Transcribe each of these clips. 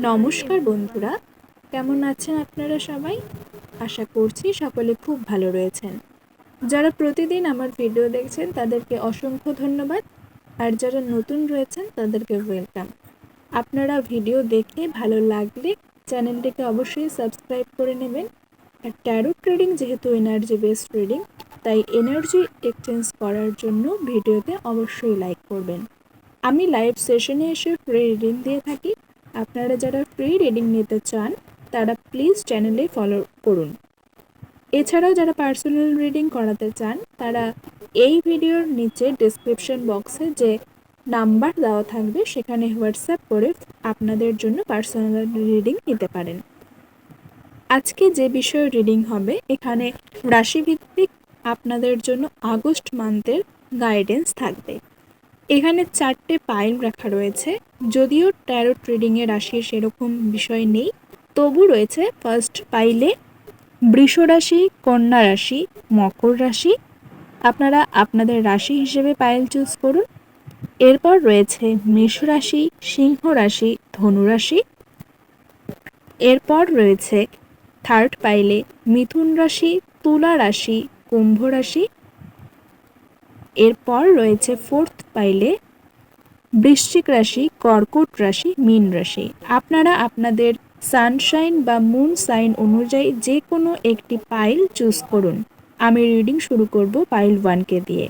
নমস্কার বন্ধুরা, কেমন আছেন আপনারা সবাই? আশা করছি সকলে খুব ভালো রয়েছেন। যারা প্রতিদিন আমার ভিডিও দেখছেন তাদেরকে অসংখ্য ধন্যবাদ, আর যারা নতুন রয়েছেন তাদেরকে ওয়েলকাম। আপনারা ভিডিও দেখে ভালো লাগলে চ্যানেলটিকে অবশ্যই সাবস্ক্রাইব করে নেবেন। আর ট্যারো ট্রেডিং যেহেতু এনার্জি বেসড ট্রেডিং, তাই এনার্জি এক্সচেঞ্জ করার জন্য ভিডিওতে অবশ্যই লাইক করবেন। আমি লাইভ সেশনে এসে ফ্রি রিডিং দিয়ে থাকি। আপনারা যারা ফ্রি রিডিং নিতে চান তারা প্লিজ চ্যানেলে ফলো করুন। এছাড়াও যারা পার্সোনাল রিডিং করাতে চান তারা এই ভিডিওর নিচে ডেসক্রিপশন বক্সে যে নাম্বার দেওয়া থাকবে সেখানে হোয়াটসঅ্যাপ করে আপনাদের জন্য পার্সোনাল রিডিং নিতে পারেন। আজকে যে বিষয়ে রিডিং হবে, এখানে রাশিভিত্তিক আপনাদের জন্য আগস্ট মান্থের গাইডেন্স থাকবে। এখানে 4টে পাইল রাখা রয়েছে। যদিও ট্যারো ট্রেডিংয়ে রাশির সেরকম বিষয় নেই, তবু রয়েছে ফার্স্ট পাইলে বৃষ রাশি, কন্যা রাশি, মকর রাশি। আপনারা আপনাদের রাশি হিসেবে পাইল চুজ করুন। এরপর রয়েছে মেষ রাশি, সিংহ রাশি, ধনু রাশি। এরপর রয়েছে থার্ড পাইলে মিথুন রাশি, তুলা রাশি, কুম্ভ রাশি। এরপর রয়েছে ফোর্থ পাইলে বৃশ্চিক রাশি, কর্কট রাশি, মীন রাশি। আপনারা আপনাদের সানশাইন বা মুন সাইন অনুযায়ী যে কোনো একটি পাইল চুজ করুন। আমি রিডিং শুরু করব পাইল 1কে দিয়ে।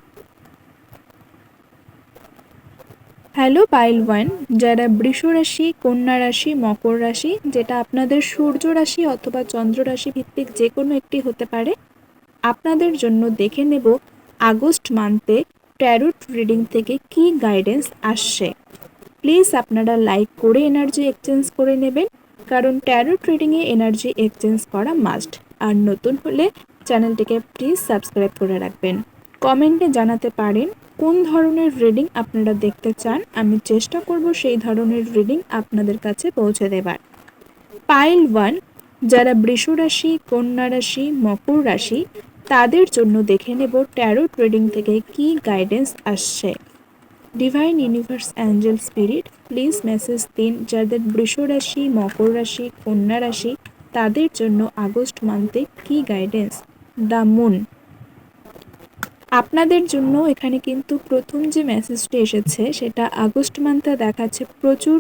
হ্যালো পাইল 1, যারা বৃষ রাশি, কন্যা রাশি, মকর রাশি, যেটা আপনাদের সূর্য রাশি অথবা চন্দ্র রাশি ভিত্তিক যে কোনো একটি হতে পারে, আপনাদের জন্য দেখে নেব আগস্ট মান্থে ট্যারোট রিডিং থেকে কি গাইডেন্স আসছে। প্লিজ আপনারা লাইক করে এনার্জি এক্সচেঞ্জ করে নেবেন, কারণ ট্যারোট রিডিংয়ে এনার্জি এক্সচেঞ্জ করা মাস্ট। আর নতুন হলে চ্যানেলটিকে প্লিজ সাবস্ক্রাইব করে রাখবেন। কমেন্টে জানাতে পারেন কোন ধরনের রিডিং আপনারা দেখতে চান, আমি চেষ্টা করব সেই ধরনের রিডিং আপনাদের কাছে পৌঁছে দেবার। পাইল 1, যারা বৃষ রাশি, কন্যা রাশি, মকর রাশি, তাদের জন্য দেখে নেব ট্যারো ট্রেডিং থেকে কি গাইডেন্স আসছে। Divine universe Angel spirit, please message দিন যাদের বৃষ রাশি, মকর রাশি, কন্যা রাশি, তাদের জন্য আগস্ট মান্থে কি গাইডেন্স। The moon. আপনাদের জন্য এখানে কিন্তু প্রথম যে মেসেজটি এসেছে সেটা আগস্ট মান্থে দেখাচ্ছে প্রচুর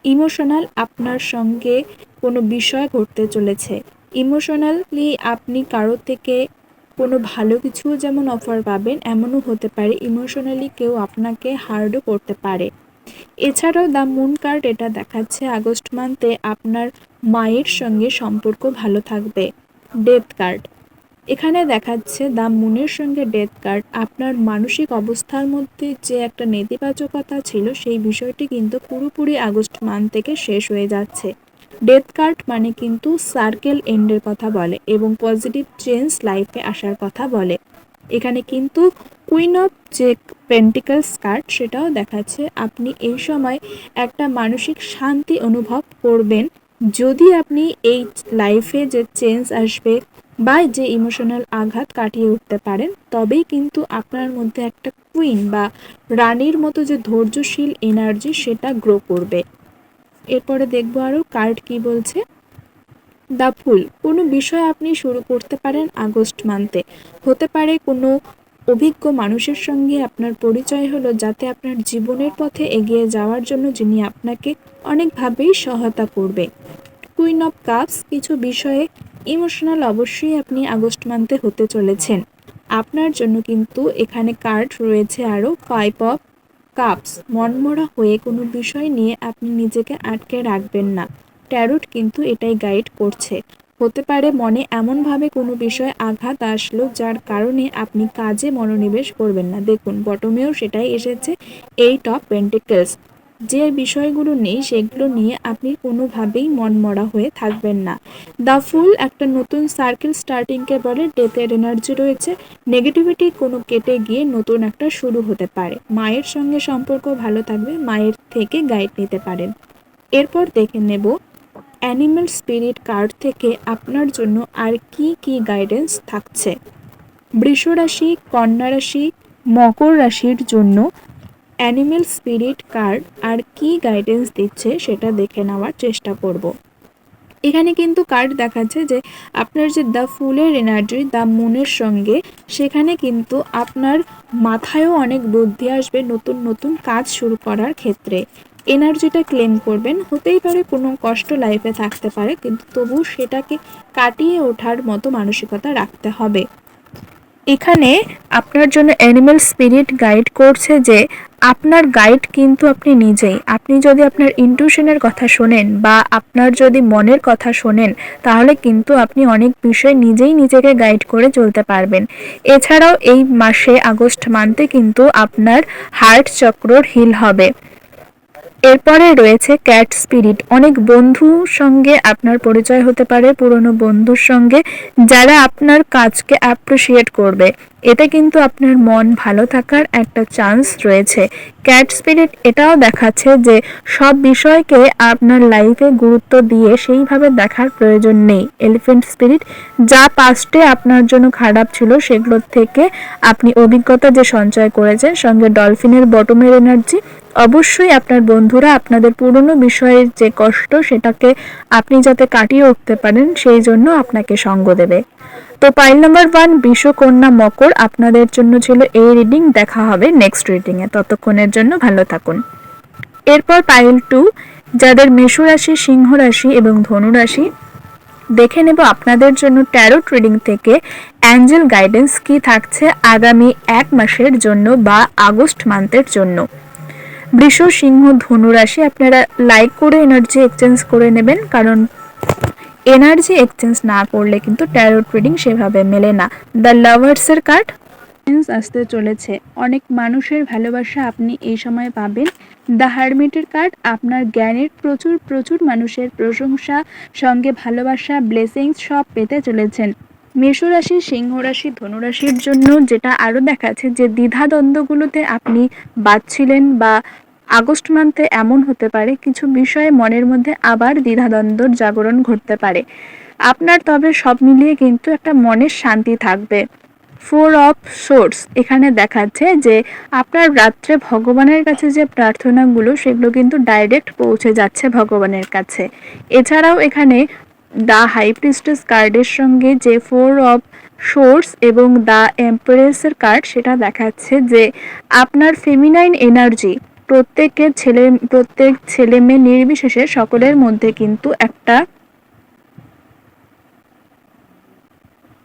ইমোশনাল আপনার সঙ্গে কোনো বিষয় ঘটতে চলেছে। ইমোশনালি আপনি কারো থেকে কোনো ভালো কিছু যেমন অফার পাবেন, এমনও হতে পারে ইমোশনালি কেউ আপনাকে হার্টও করতে পারে। এছাড়াও দ্য মুন কার্ড এটা দেখাচ্ছে আগস্ট মান্থে আপনার মায়ের সঙ্গে সম্পর্ক ভালো থাকবে। ডেথ কার্ড এখানে দেখাচ্ছে দ্য মুনের সঙ্গে ডেথ কার্ড আপনার মানসিক অবস্থার মধ্যে যে একটা নেতিবাচকতা ছিল সেই বিষয়টি কিন্তু পুরোপুরি আগস্ট মান্থ থেকে শেষ হয়ে যাচ্ছে। ডেথ কার্ড মানে কিন্তু সার্কেল এন্ডের কথা বলে এবং পজিটিভ চেঞ্জ লাইফে আসার কথা বলে। এখানে কিন্তু কুইন অফ যে পেন্টিকলস কার্ড সেটাও দেখাচ্ছে আপনি এই সময় একটা মানসিক শান্তি অনুভব করবেন যদি আপনি এই লাইফে যে চেঞ্জ আসবে বা যে ইমোশনাল আঘাত কাটিয়ে উঠতে পারেন, তবেই কিন্তু আপনার মধ্যে একটা কুইন বা রানীর মতো যে ধৈর্যশীল এনার্জি সেটা গ্রো করবে। এরপরে দেখবো আরও কার্ড কি বলছে। দ্য ফুল, কোনো বিষয় আপনি শুরু করতে পারেন আগস্ট মান্থে। হতে পারে কোনো অভিজ্ঞ মানুষের সঙ্গে আপনার পরিচয় হলো, যাতে আপনার জীবনের পথে এগিয়ে যাওয়ার জন্য যিনি আপনাকে অনেকভাবেই সহায়তা করবে। কুইন অফ কাপস, কিছু বিষয়ে ইমোশনাল অবশ্যই আপনি আগস্ট মান্থে হতে চলেছেন। আপনার জন্য কিন্তু এখানে কার্ড রয়েছে আরও 5 অফ কাপস। মনমরা হয়ে কোনো বিষয় নিয়ে আপনি নিজেকে আটকে রাখবেন না। ট্যারোট কিন্তু এটাই গাইড করছে। হতে পারে মনে এমনভাবে কোনো বিষয় আঘাত আসলো যার কারণে আপনি কাজে মনোনিবেশ করবেন না। দেখুন বটমেও সেটাই এসেছে, 8 অফ পেন্টিকলস। যে বিষয়গুলো নেই সেগুলো নিয়ে আপনি কোনোভাবেই মনমরা হয়ে থাকবেন না। দ্য ফুল একটা নতুন সার্কেল স্টার্টিংকে বলে। ডেথের এনার্জি রয়েছে, নেগেটিভিটি কোনো কেটে গিয়ে নতুন একটা শুরু হতে পারে। মায়ের সঙ্গে সম্পর্ক ভালো থাকবে, মায়ের থেকে গাইড নিতে পারেন। এরপর দেখে নেব অ্যানিম্যাল স্পিরিট কার্ড থেকে আপনার জন্য আর কি কি গাইডেন্স থাকছে। বৃষ রাশি, কন্যা রাশি, মকর রাশির জন্য অ্যানিমেল স্পিরিট কার্ড আর কি গাইডেন্স দিচ্ছে সেটা দেখে নেওয়ার চেষ্টা করব। এখানে কিন্তু কার্ড দেখাচ্ছে যে আপনার যে দ্য ফুলের এনার্জি দ্য মুনের সঙ্গে, সেখানে কিন্তু আপনার মাথায়ও অনেক বুদ্ধি আসবে নতুন নতুন কাজ শুরু করার ক্ষেত্রে। এনার্জিটা ক্লেম করবেন, হতেই পারে কোনো কষ্ট লাইফে থাকতে পারে, কিন্তু তবু সেটাকে কাটিয়ে ওঠার মতো মানসিকতা রাখতে হবে। এখানে আপনার জন্য অ্যানিমেল স্পিরিট গাইড করছে যে আপনার গাইড কিন্তু আপনি নিজেই। আপনি যদি আপনার ইনটিউশনের কথা শোনেন বা আপনার যদি মনের কথা শোনেন, তাহলে কিন্তু আপনি অনেক বিষয় নিজেই নিজেকে গাইড করে চলতে পারবেন। এছাড়াও এই মাসে আগস্ট মান্থে কিন্তু আপনার হার্ট চক্রর হিল হবে। এরপরে রয়েছে ক্যাট স্পিরিট। অনেক বন্ধুর সঙ্গে আপনার পরিচয় হতে পারে, পুরনো বন্ধুর সঙ্গে, যারা আপনার কাজকে অ্যাপ্রিসিয়েট করবে। এতে কিন্তু আপনার মন ভালো থাকার একটা চান্স রয়েছে। ক্যাট স্পিরিট এটাও দেখাচ্ছে যে সব বিষয়কে আপনার লাইফে গুরুত্ব দিয়ে সেইভাবে দেখার প্রয়োজন নেই। এলিফ্যান্ট স্পিরিট, যা পাস্টে আপনার জন্য খারাপ ছিল সেগুলোর থেকে আপনি অভিজ্ঞতা যে সঞ্চয় করেছেন। সঙ্গে ডলফিনের বটমের এনার্জি, অবশ্যই আপনার বন্ধুরা আপনাদের পুরনো বিষয়ের যে কষ্ট সেটাকে আপনি যাতে কাটিয়ে উঠতে পারেন সেই জন্য আপনাকে সঙ্গ দেবে। তো পাইল নাম্বার 1 বৃষ, কন্যা, মকর আপনাদের জন্য ছিল এই রিডিং। দেখা হবে নেক্সট রিডিংয়ে, ততক্ষণের জন্য ভালো থাকুন। এরপর পাইল 2 যাদের মেষ রাশি, সিংহ রাশি এবং ধনু রাশি, দেখে নেব আপনাদের জন্য ট্যারোট রিডিং থেকে অ্যাঞ্জেল গাইডেন্স কি থাকছে আগামী এক মাসের জন্য বা আগস্ট মান্থের জন্য। বৃষ, সিংহ, ধনু রাশি আপনারা লাইক করে এনার্জি এক্সচেঞ্জ করে নেবেন, কারণ এনার্জি এক্সচেঞ্জ না করলে কিন্তু ট্যারোট রিডিং সেভাবে মেলে না। দ্য লাভার্সের কার্ড আসতে চলেছে, অনেক মানুষের ভালোবাসা আপনি এই সময় পাবেন। দ্য হারমিটের কার্ড, আপনার জ্ঞানের প্রচুর প্রচুর মানুষের প্রশংসা, সঙ্গে ভালোবাসা, ব্লেসিংস সব পেতে চলেছেন। মেষ রাশি, সিংহ রাশি, ধনু রাশির জন্য যেটা আরও দেখাচ্ছে যে দ্বিধাদ্বন্দ্বগুলোতে আপনি বাঁচছিলেন বা আগস্ট মান্থে এমন হতে পারে কিছু বিষয়ে মনের মধ্যে আবার দ্বিধাদ্বন্দ্বর জাগরণ ঘটতে পারে আপনার, তবে সব মিলিয়ে কিন্তু একটা মনের শান্তি থাকবে। 4 অফ সোর্স এখানে দেখাচ্ছে যে আপনার রাত্রে ভগবানের কাছে যে প্রার্থনাগুলো সেগুলো কিন্তু ডাইরেক্ট পৌঁছে যাচ্ছে ভগবানের কাছে। এছাড়াও এখানে দ্য হাই প্রিস্টেস কার্ডের সঙ্গে যে 4 অফ সোর্স এবং দ্য এম্পারেসের কার্ড সেটা দেখাচ্ছে যে আপনার ফেমিনাইন এনার্জি প্রত্যেক ছেলে মেয়ে নির্বিশেষে সকলের মধ্যে কিন্তু একটা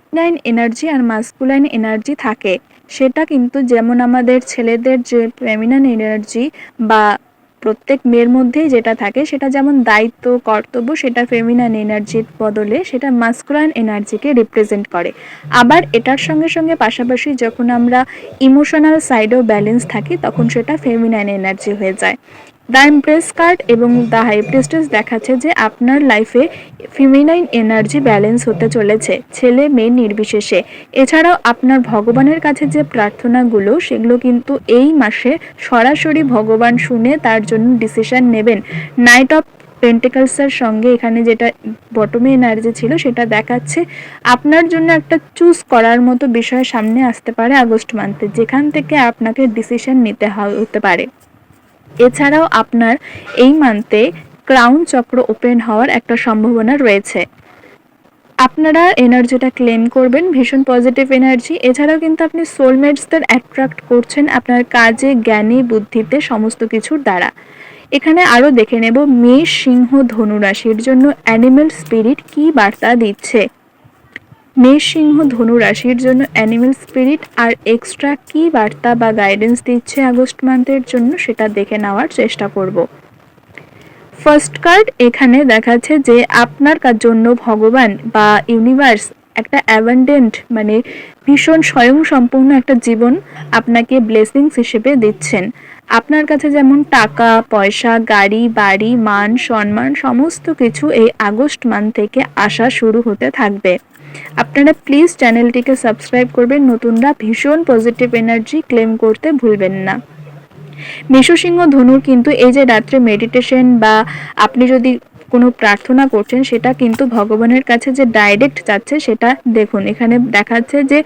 ফেমিনাইন এনার্জি আর মাস্কুলাইন এনার্জি থাকে। সেটা কিন্তু যেমন আমাদের ছেলেদের যে ফেমিনাইন এনার্জি বা প্রত্যেক মেয়ের মধ্যেই যেটা থাকে সেটা যেমন দায়িত্ব কর্তব্য, সেটা ফেমিনাইন এনার্জির বদলে সেটা মাস্কুলাইন এনার্জিকে রিপ্রেজেন্ট করে। আবার এটার সঙ্গে সঙ্গে পাশাপাশি যখন আমরা ইমোশনাল সাইডেও ব্যালেন্স থাকি তখন সেটা ফেমিনাইন এনার্জি হয়ে যায়। দ্য এমপ্রেস কার্ড এবং দ্য হাই প্রিস্টেস দেখাচ্ছে যে আপনার লাইফে ফেমিনাইন এনার্জি ব্যালেন্স হতে চলেছে ছেলে মেয়ে নির্বিশেষে। এছাড়াও আপনার ভগবানের কাছে যে প্রার্থনাগুলো সেগুলো কিন্তু এই মাসে সরাসরি ভগবান শুনে তার জন্য ডিসিশন নেবেন। নাইট অফ পেন্টিকলসের সঙ্গে এখানে যেটা বটমে এনার্জি ছিল সেটা দেখাচ্ছে আপনার জন্য একটা চুজ করার মতো বিষয় সামনে আসতে পারে আগস্ট মান্থে, যেখান থেকে আপনাকে ডিসিশন নিতে হতে পারে। এছাড়াও আপনার এই মান্থে ক্রাউন চক্র ওপেন হওয়ার একটা সম্ভাবনা রয়েছে। আপনারা এনার্জিটা ক্লেম করবেন, ভীষণ পজিটিভ এনার্জি। এছাড়াও কিন্তু আপনি সোলমেটসদের অ্যাট্রাক্ট করছেন আপনার কাজে, জ্ঞানে, বুদ্ধিতে, সমস্ত কিছুর দ্বারা। এখানে আরও দেখে নেব মেষ, সিংহ, ধনু রাশির জন্য অ্যানিমেল স্পিরিট কি বার্তা দিচ্ছে। মেষ, সিংহ, ধনু রাশির জন্য অ্যানিমেল স্পিরিট আর এক্সট্রা কি বার্তা বা গাইডেন্স দিচ্ছে আগস্ট মান্থের জন্য সেটা দেখে নেওয়ার চেষ্টা করব। ফার্স্ট কার্ড এখানে দেখাচ্ছে যে আপনার জন্য ভগবান বা ইউনিভার্স একটা অ্যাবান্ডেন্ট মানে ভীষণ স্বয়ংসম্পূর্ণ একটা জীবন আপনাকে ব্লেসিংস হিসেবে দিচ্ছেন। আপনার কাছে যেমন টাকা পয়সা, গাড়ি বাড়ি, মান সম্মান সমস্ত কিছু এই আগস্ট মান্থ থেকে আসা শুরু হতে থাকবে। আপনারা প্লিজ চ্যানেলটিকে সাবস্ক্রাইব করবেন, নতুনরা ভীষণ পজিটিভ এনার্জি ক্লেম করতে ভুলবেন না। মেষ, সিংহ, ধনুর কিন্তু এই যে রাত্রে মেডিটেশন বা আপনি যদি কোনো প্রার্থনা করছেন সেটা কিন্তু ভগবানের কাছে যে ডাইরেক্ট যাচ্ছে সেটা দেখুন এখানে দেখাচ্ছে যে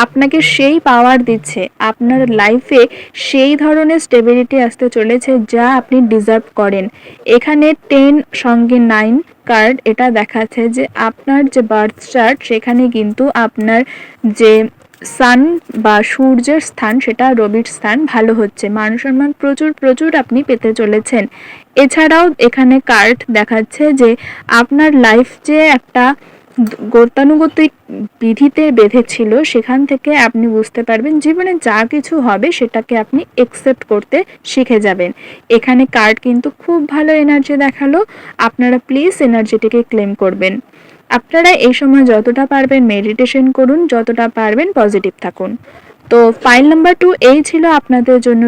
আপনাকে সেই পাওয়ার দিচ্ছে, আপনার লাইফে সেই ধরনের স্টেবিলিটি আসতে চলেছে যা আপনি ডিজার্ভ করেন। এখানে 10 সঙ্গে 9 কার্ড এটা দেখাচ্ছে যে আপনার যে বার্থ চার্ট সেখানে কিন্তু আপনার যে সান বা সূর্যের স্থান সেটা রবির স্থান ভালো হচ্ছে, মান সম্মান প্রচুর প্রচুর আপনি পেতে চলেছেন। এছাড়াও এখানে কার্ড দেখাচ্ছে যে আপনার লাইফ যে একটা গতানুগতিক বিধিতে বেঁধেছিল সেখান থেকে আপনি বুঝতে পারবেন জীবনে যা কিছু হবে সেটাকে আপনি একসেপ্ট করতে শিখে যাবেন। এখানে কার্ড কিন্তু খুব ভালো এনার্জি দেখালো, আপনারা প্লিজ এনার্জিটিকে ক্লেম করবেন। আপনারা এই সময় যতটা পারবেন মেডিটেশন করুন, যতটা পারবেন পজিটিভ থাকুন। তো ফাইল নাম্বার 2 এই ছিল আপনাদের জন্য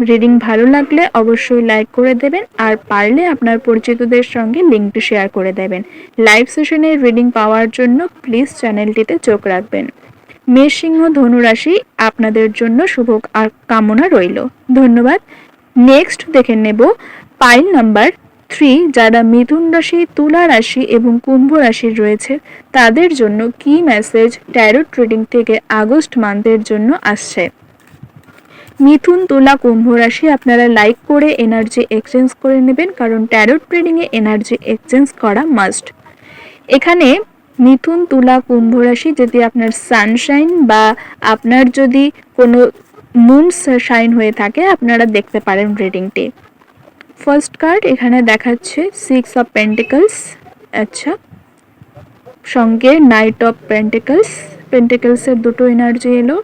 রিডিং ভালো লাগলে অবশ্যই লাইক করে দেবেন, আর পারলে আপনার পরিচিতদের সঙ্গে লিঙ্কটি শেয়ার করে দেবেন। লাইভ সেশনের রিডিং পাওয়ার জন্য প্লিজ চ্যানেলটিতে চোখ রাখবেন। মেষ সিংহ ধনু রাশি আপনাদের জন্য শুভ কামনা রইল। ধন্যবাদ। নেক্সট দেখে নেব পাইল নাম্বার 3 যারা মিথুন রাশি, তুলা রাশি এবং কুম্ভ রাশির রয়েছে তাদের জন্য কি মেসেজ ট্যারোট রিডিং থেকে আগস্ট মান্থের জন্য আসছে। মিথুন, তুলা, কুম্ভ রাশি আপনারা লাইক করে এনার্জি এক্সচেঞ্জ করে নেবেন, কারণ ট্যারোট রিডিংয়ে এনার্জি এক্সচেঞ্জ করা মাস্ট। এখানে মিথুন, তুলা, কুম্ভ রাশি যদি আপনার সানশাইন বা আপনার যদি কোনো মুন শাইন হয়ে থাকে আপনারা দেখতে পারেন রিডিংটি। ফার্স্ট কার্ড এখানে দেখাচ্ছে 6 অফ পেন্টিকলস, আচ্ছা, সঙ্গে নাইট অফ পেন্টিকলসের দুটো এনার্জি এলো।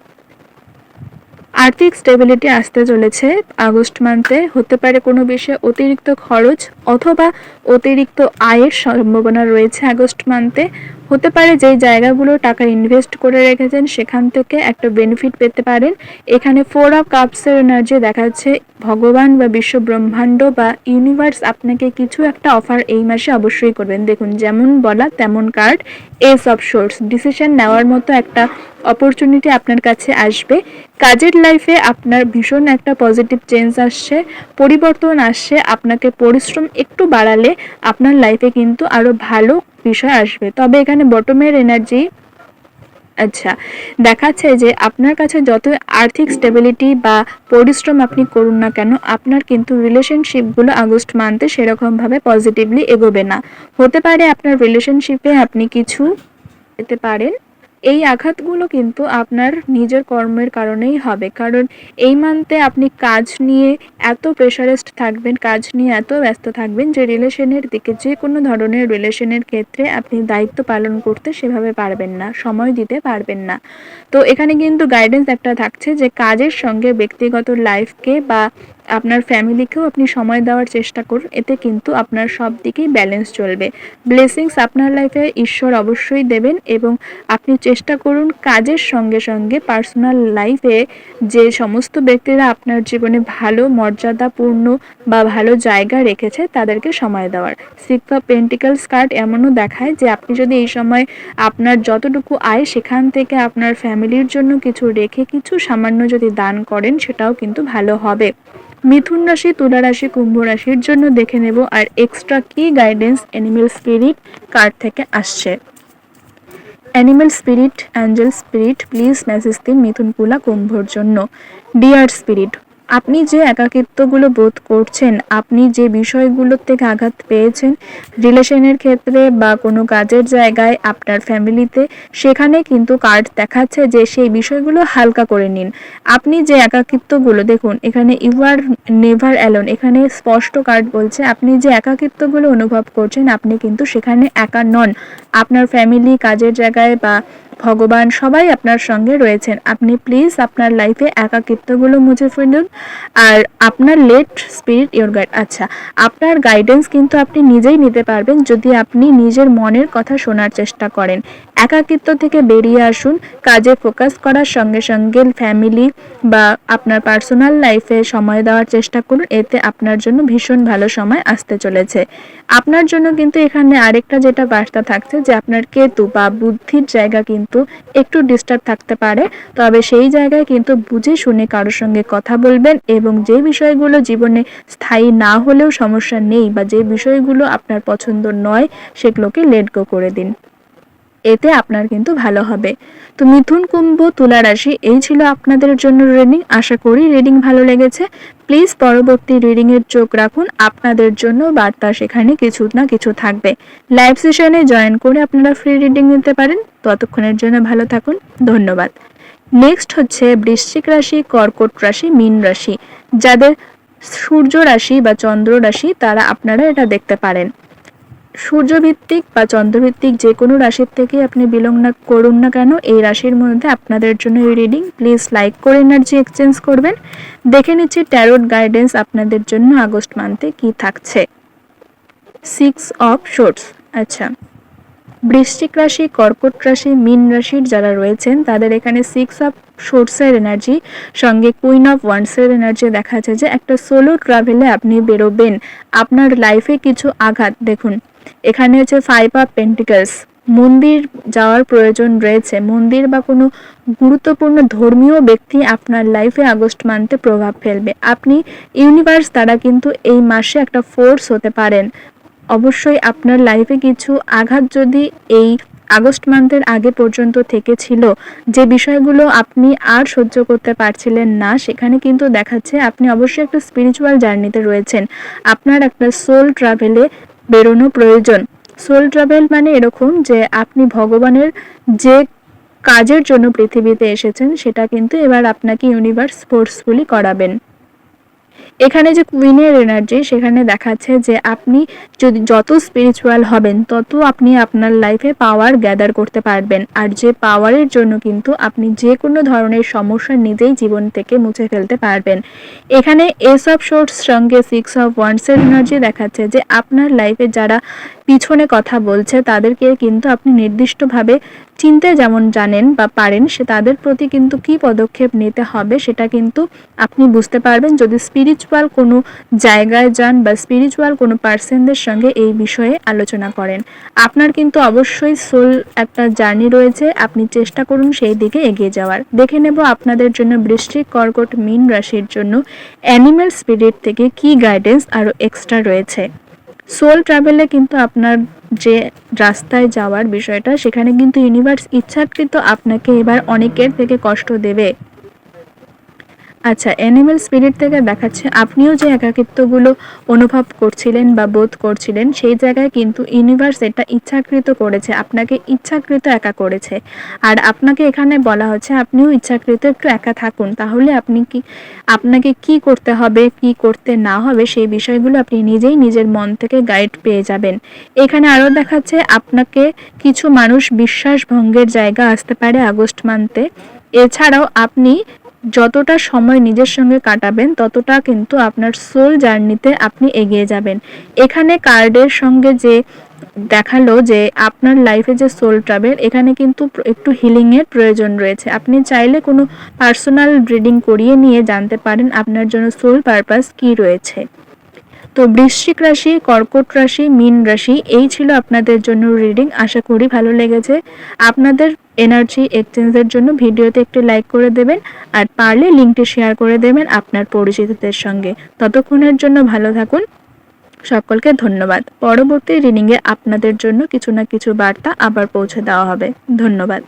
আর্থিক স্টেবিলিটি আসতে চলেছে আগস্ট মান্থে। হতে পারে কোনো বিষয়ে অতিরিক্ত খরচ অথবা অতিরিক্ত আয়ের সম্ভাবনা রয়েছে আগস্ট মান্থে। হতে পারে যেই জায়গাগুলো টাকা ইনভেস্ট করে রেখেছেন সেখান থেকে একটা বেনিফিট পেতে পারেন। এখানে 4 অফ কাপসের এনার্জি দেখাচ্ছে ভগবান বা বিশ্ব ব্রহ্মাণ্ড বা ইউনিভার্স আপনাকে কিছু একটা অফার এই মাসে অবশ্যই করবেন। দেখুন যেমন বলা তেমন card, S of swords, decision নেওয়ার মতো একটা অপরচুনিটি আপনার কাছে আসবে। কাজের লাইফে আপনার ভীষণ একটা পজিটিভ চেঞ্জ আসছে, পরিবর্তন আসছে। আপনাকে পরিশ্রম একটু বাড়ালে আপনার লাইফে কিন্তু আরও ভালো বিষয় আসবে। তবে এখানে বটমের এনার্জি আচ্ছা দেখাচ্ছে যে আপনার কাছে যত আর্থিক স্টেবিলিটি বা পরিশ্রম আপনি করুন না কেন আপনার কিন্তু রিলেশনশিপগুলো আগস্ট মান্থে সেরকমভাবে পজিটিভলি এগোবে না। হতে পারে আপনার রিলেশনশিপে আপনি কিছু পেতে পারেন, এই আঘাতগুলো কিন্তু আপনার নিজের কর্মের কারণেই হবে, কারণ এই মান্থে আপনি কাজ নিয়ে এত প্রেশারেস্ট থাকবেন, কাজ নিয়ে এত ব্যস্ত থাকবেন যে রিলেশনের দিকে যে কোনো ধরনের রিলেশনের ক্ষেত্রে আপনি দায়িত্ব পালন করতে সেভাবে পারবেন না, সময় দিতে পারবেন না। তো এখানে কিন্তু গাইডেন্স একটা থাকছে যে কাজের সঙ্গে ব্যক্তিগত লাইফকে বা আপনার ফ্যামিলিকেও আপনি সময় দেওয়ার চেষ্টা করুন, এতে কিন্তু আপনার সব দিকেই ব্যালেন্স চলবে। ব্লেসিংস আপনার লাইফে ঈশ্বর অবশ্যই দেবেন এবং আপনি চেষ্টা করুন কাজের সঙ্গে সঙ্গে পার্সোনাল লাইফে যে সমস্ত ব্যক্তিরা আপনার জীবনে ভালো মর্যাদাপূর্ণ বা ভালো জায়গা রেখেছে তাদেরকে সময় দেওয়ার। 6 অফ পেন্টিকলস কার্ড এমনও দেখায় যে আপনি যদি এই সময় আপনার যতটুকু আয় সেখান থেকে আপনার ফ্যামিলির জন্য কিছু রেখে কিছু সামান্য যদি দান করেন সেটাও কিন্তু ভালো হবে। মিথুন রাশি, তুলা রাশি, কুম্ভ রাশির জন্য দেখে নেব আর এক্সট্রা কি গাইডেন্স অ্যানিমেল স্পিরিট কার্ড থেকে আসছে। Animal spirit, Angel spirit, please message দিন মিথুন, তুলা, কুম্ভর জন্য। ডিয়ার স্পিরিট, আপনি যে একাকিত্বগুলো বোধ করছেন, আপনি যে বিষয়গুলোর থেকে আঘাত পেয়েছেন রিলেশনের ক্ষেত্রে বা কোনো কাজের জায়গায় আপনার ফ্যামিলিতে, সেখানে কিন্তু কার্ড দেখাচ্ছে যে সেই বিষয়গুলো হালকা করে নিন। আপনি যে একাকিত্বগুলো দেখুন এখানে ইউ আর নেভার অ্যালোন, এখানে স্পষ্ট কার্ড বলছে আপনি যে একাকিত্বগুলো অনুভব করছেন আপনি কিন্তু সেখানে একা নন। আপনার ফ্যামিলি, কাজের জায়গায় বা ভগবান সবাই আপনার সঙ্গে রয়েছেন। আপনি প্লিজ আপনার লাইফে একাকিত্বগুলো মুছে ফেলুন আর আপনার লেট স্পিরিট ইওর গাইড, আচ্ছা আপনার গাইডেন্স কিন্তু আপনি নিজেই নিতে পারবেন যদি আপনি নিজের মনের কথা শোনার চেষ্টা করেন। একাকিত্ব থেকে বেরিয়ে আসুন, কাজে ফোকাস করার সঙ্গে সঙ্গে ফ্যামিলি বা আপনার পার্সোনাল লাইফে সময় দেওয়ার চেষ্টা করুন, এতে আপনার জন্য ভীষণ ভালো সময় আসতে চলেছে। আপনার জন্য কিন্তু এখানে আরেকটা যেটা বার্তা থাকছে যে আপনার কেতু বা বুদ্ধির জায়গা কিন্তু কিন্তু একটু ডিস্টার্ব থাকতে পারে, তবে সেই জায়গায় কিন্তু বুঝে শুনে কারোর সঙ্গে কথা বলবেন এবং যে বিষয়গুলো জীবনে স্থায়ী না হলেও সমস্যা নেই বা যে বিষয়গুলো আপনার পছন্দ নয় সেগুলোকে লেট গো করে দিন, এতে আপনার কিন্তু ভালো হবে। তো মিথুন, কুম্ভ, তুলা রাশি এই ছিল আপনাদের জন্য রিডিং। আশা করি রিডিং ভালো লেগেছে। প্লিজ পরবর্তী রিডিং এর চোখ রাখুন, আপনাদের জন্য বার্তা সেখানে কিছু না কিছু থাকবে। লাইভ সেশনে জয়েন করে আপনারা ফ্রি রিডিং নিতে পারেন। ততক্ষণের জন্য ভালো থাকুন, ধন্যবাদ। নেক্সট হচ্ছে বৃশ্চিক রাশি, কর্কট রাশি, মীন রাশি। যাদের সূর্য রাশি বা চন্দ্র রাশি তারা আপনারা এটা দেখতে পারেন। সূর্যভিত্তিক বা চন্দ্রভিত্তিক যে কোনো রাশির থেকে আপনি বিলং না করুন না কেন, এই রাশির মধ্যে আপনাদের জন্য এই রিডিং। প্লিজ লাইক করে এনার্জি এক্সচেঞ্জ করবেন। দেখে নিচ্ছি ট্যারোট গাইডেন্স আপনাদের জন্য আগস্ট মান্থে কি থাকছে। 6 অফ সোর্ডস। আচ্ছা, বৃশ্চিক রাশি, কর্কট রাশি, মীন রাশির যারা রয়েছেন তাদের এখানে 6 অফ সোর্সের এনার্জি সঙ্গে কুইন অফ ওয়ান্ডসের এনার্জি দেখা যাচ্ছে যে একটা সোলো ট্রাভেলে আপনি বেরোবেন। আপনার লাইফে কিছু আঘাত, দেখুন এখানে হচ্ছে 5 অফ পেন্টিকলস। মন্দির যাওয়ার প্রয়োজন রয়েছে, মন্দির বা কোনো গুরুত্বপূর্ণ ধর্মীয় ব্যক্তি আপনার লাইফে আগস্ট মান্থে প্রভাব ফেলবে। আপনি ইউনিভার্স দ্বারা কিন্তু এই মাসে একটা ফোর্স হতে পারেন। অবশ্যই আপনার লাইফে কিছু আঘাত যদি এই আগস্ট মান্থের আগে পর্যন্ত থেকেছিল, যে বিষয়গুলো আপনি আর সহ্য করতে পারছিলেন না, সেখানে কিন্তু দেখাচ্ছে আপনি অবশ্যই একটা স্পিরিচুয়াল জার্নিতে রয়েছেন। আপনার একটা সোল ট্রাভেলে বেরোনো প্রয়োজন। সোল ট্রাভেল মানে এরকম যে আপনি ভগবানের যে কাজের জন্য পৃথিবীতে এসেছেন সেটা কিন্তু এবার আপনাকে ইউনিভার্স ফোর্সফুলি করাবেন। এখানে যে কুইনের এনার্জি সেখানে দেখাচ্ছে যে আপনি যদি যত স্পিরিচুয়াল হবেন তত আপনি আপনার লাইফে পাওয়ার গ্যাদার করতে পারবেন, আর যে পাওয়ারের জন্য কিন্তু আপনি যে কোনো ধরনের সমস্যা নিজেই জীবন থেকে মুছে ফেলতে পারবেন। এখানে এস অফ সোর্স সঙ্গে 6 অফ ওয়ান্ডসের এনার্জি দেখাচ্ছে যে আপনার লাইফে যারা পিছনে কথা বলছে তাদেরকে কিন্তু আপনি নির্দিষ্টভাবে চিনতে যেমন জানেন বা পারেন, সে তাদের প্রতি কিন্তু কী পদক্ষেপ নিতে হবে সেটা কিন্তু আপনি বুঝতে পারবেন যদি স্পিরিচুয়াল কোনো জায়গায় যান বা স্পিরিচুয়াল কোনো পার্সনদের সঙ্গে এই বিষয়ে আলোচনা করেন। আপনার কিন্তু অবশ্যই সোল একটা জার্নি রয়েছে, আপনি চেষ্টা করুন সেই দিকে এগিয়ে যাওয়ার। দেখে নেব আপনাদের জন্য বৃশ্চিক, কর্কট, মীন রাশির জন্য অ্যানিম্যাল স্পিরিট থেকে কি গাইডেন্স আরও এক্সট্রা রয়েছে। সোল ট্রাভেলে কিন্তু আপনার যে রাস্তায় যাওয়ার বিষয়টা সেখানে কিন্তু ইউনিভার্স ইচ্ছাকৃত আপনাকে এবার অনেকের থেকে কষ্ট দেবে। আচ্ছা, অ্যানিমেল স্পিরিট থেকে দেখাচ্ছে আপনিও যে একাকিত্বগুলো অনুভব করছিলেন বা বোধ করছিলেন সেই জায়গায় কিন্তু ইউনিভার্স এটা ইচ্ছাকৃত করেছে, আপনাকে ইচ্ছাকৃত একা করেছে। আর আপনাকে এখানে বলা হচ্ছে আপনিও ইচ্ছাকৃত একটু একা থাকুন, তাহলে আপনাকে কি করতে হবে কি করতে না হবে সেই বিষয়গুলো আপনি নিজেই নিজের মন থেকে গাইড পেয়ে যাবেন। এখানে আরও দেখাচ্ছে আপনাকে কিছু মানুষ বিশ্বাস ভঙ্গের জায়গা আসতে পারে আগস্ট মান্থে। এছাড়াও আপনি যতটা সময় নিজের সঙ্গে কাটাবেন ততটা কিন্তু আপনার সোল জার্নিতে আপনি এগিয়ে যাবেন। এখানে কার্ডের সঙ্গে যে দেখালো যে আপনার লাইফে যে সোল ট্রাভেল, এখানে কিন্তু একটু হিলিংয়ের প্রয়োজন রয়েছে। আপনি চাইলে কোনো পার্সোনাল রিডিং করিয়ে নিয়ে জানতে পারেন আপনার জন্য সোল পারপাস কী রয়েছে। তো বৃশ্চিক রাশি, কর্কট রাশি, মীন রাশি এই ছিল আপনাদের জন্য রিডিং। আশা করি ভালো লেগেছে। আপনাদের এনার্জি এক্সচেঞ্জের জন্য ভিডিওতে একটি লাইক করে দেবেন আর পারলে লিঙ্কটি শেয়ার করে দেবেন আপনার পরিচিতদের সঙ্গে। ততক্ষণের জন্য ভালো থাকুন, সকলকে ধন্যবাদ। পরবর্তী রিডিংয়ে আপনাদের জন্য কিছু না কিছু বার্তা আবার পৌঁছে দেওয়া হবে। ধন্যবাদ।